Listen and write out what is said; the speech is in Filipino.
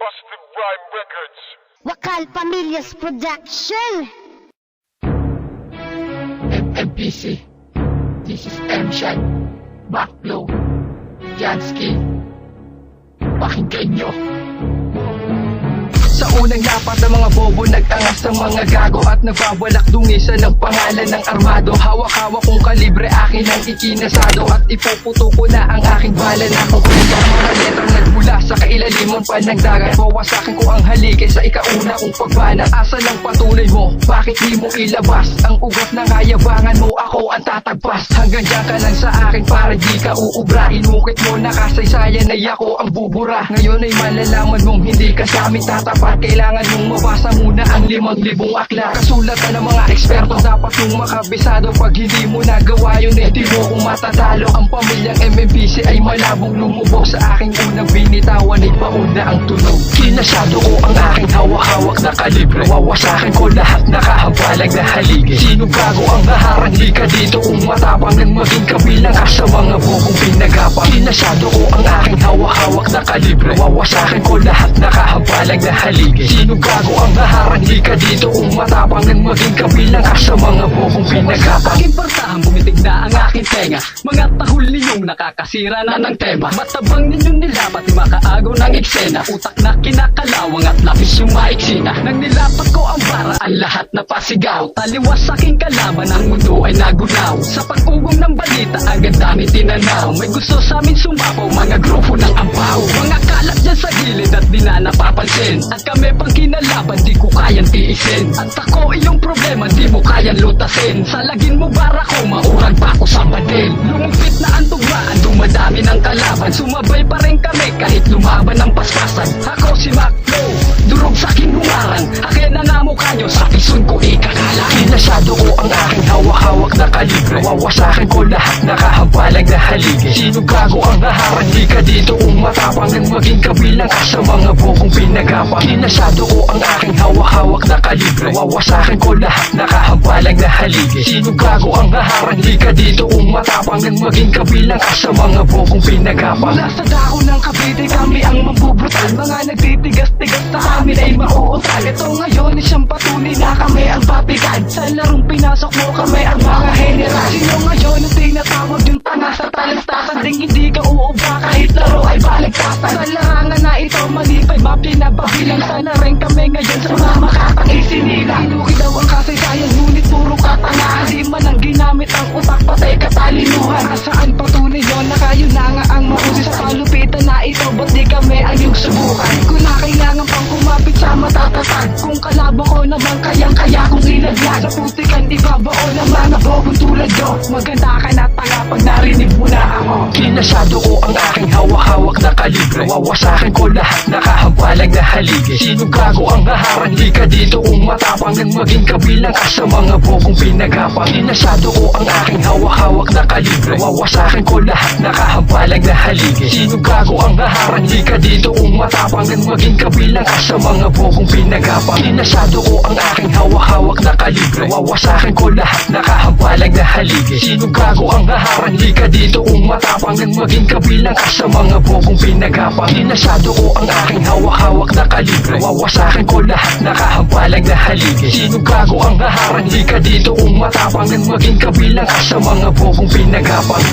Busted Rhyme Records. Wakal Familias Production. MMPC. This is M-Shot. Backflow. Jansky. Pakinggan nyo. Sa unang lapat ng mga bobo, nagtangas ng mga gago at nagbabalak dungisan ng pangalan ng armado. Hawak-hawak kong kalibre, akin ang ikinasado at ipuputo ko na ang aking bala na kukwento. Mga letrang nagmula sa kailaliman pa ng dagat, wawasakin ko ang haligi sa ikauna kong pagbanat. Asa lang patunay mo, bakit di mo ilabas ang ugat ng kayabangan mo? Ako ang tatagpas, hanggang dyan ka lang sa akin para di ka uubra. Inukit mo na kasaysayan ay ako ang bubura. Ngayon ay malalaman mong hindi ka sa amin tatapat. Kailangan mong mabasa muna ang 5,000 aklat. Kasulatan ng mga eksperto, dapat mong makabisado. Pag hindi mo nagawa yun, eh di mo kung matatalo. Ang pamilyang MMPC ay malabong lumubog. Sa aking unang binitawan ay pauna ang tunog. Kinasyado ko ang aking hawak-hawak na kalibre. Wawasakin ko lahat nakahampalag na haligi. Sino gago ang naharang lika dito kung matapang ng maging kabilang ka sa mga bukong pinagapang. Kinasyado ko ang aking hawak-hawak na kalibre. Wawasakin ko lahat nakahampalag na haligi. Sino gago ang naharang lika dito kung matapang ng maging kabilang ka sa mga bukong pinagapang. Aking portahan, bumitig na ang aking tenga. Mga tahol ninyong nakakasira na ng tema. Matabang ninyong nilapat, di makaagaw ng eksena. Utak na kinakalawang at lapis yung maiksina. Nang nilapat ko ang bara, ang lahat na pasigaw. Taliwas sa aking kalaban, ang mundo ay nagunaw. Sa pag-ugong ng balita, agad dami tinanaw. May gusto sa amin sumapaw, mga grupo ng ampaw. Mga kalat dyan sa gilid at di na napapansin. At kami pang kinalaban, di ko kayang tiisin. At ako iyong problema, di mo kayang lutasin. Salagin mo bara ko, maurag pa ako sa badil. Lumupit na ang tugmaan, dumadami ng kalaban. Sumabay pa rin kami kahit lumaban ng paspasan. Ako si Maclo, durog sa aking hungaran. Akin ang amukha nyo, sa pison ko ikakalang. Kinasyado ko ang aking hawak-hawak na kalibre. Wawasakin ko lahat nakahampalag na haligi. Sino gago ang naharang lika dito kung matapang ng maging kabilang ka sa mga bukong pinagapang. Kinasyado ko ang aking hawak-hawak na kalibre. Wawasakin ko lahat nakahampalag na haligi. Sino gago ang naharang lika dito kung matapang ng maging kabilang ka sa mga bukong pinagapang. Mula sa dako ng Cavite, kami ang mabubrutal. Mga nagtitigas-tigas sa amin ay mauutal. Ito ngayon ay siyang patunay na kami ang papigan. Sa larong pinasok mo kami ang mga general. Sino ngayon ang tinatawag yung tanga sa talastasan? Ding hindi ka uubra kahit laro ay baligtasan. Sa larangan na ito, malipay mapli na pabilang. Sana rin kami ngayon sa mga makapag-isin nila. Inuki daw ang kasaysayan, ngunit puro katangahan. Di man ang ginamit ang utak, patay katalinuhan. Nasaan patunay yun na kayo na nga ang mahusi sa kalupitan na ito? Ba't di kami ang iyong subukan? Kung na kailangan pang kumapit sa matatatag, kung kalaban ko naman kayang-kaya kong ilaglag. Sa putikan ibabao ng mga bogong tulad nyo. Maganda ka na tanga pag narinig mo na ako. Kinasyado ko ang aking hawak-hawak na kalibre. Wawasakin ko lahat nakahampalag na haligi. Sino gago ang naharang lika dito kung matapang ng maging kabilang ka sa mga bukong pinagapang. Kinasyado ko ang aking hawak-hawak na kalibre. Wawasakin ko lahat nakahampalag na haligi. Sino gago ang naharang lika dito kung matapang ng maging kabilang ka sa mga bukong pinagapang. Kinasyado ko ang aking hawak-hawak na kalibre. Wawasakin ko lahat nakahampalag na haligi. Sino gago ang naharang lika dito kung matapang ng maging kabilang ka sa mga bukong pinagapang. Kinasyado ko ang aking hawak-hawak na kalibre. Wawasakin ko lahat nakahampalag na haligi. Sino gago ang naharang lika dito kung matapang ng maging kabilang ka sa mga bukong pinagapang.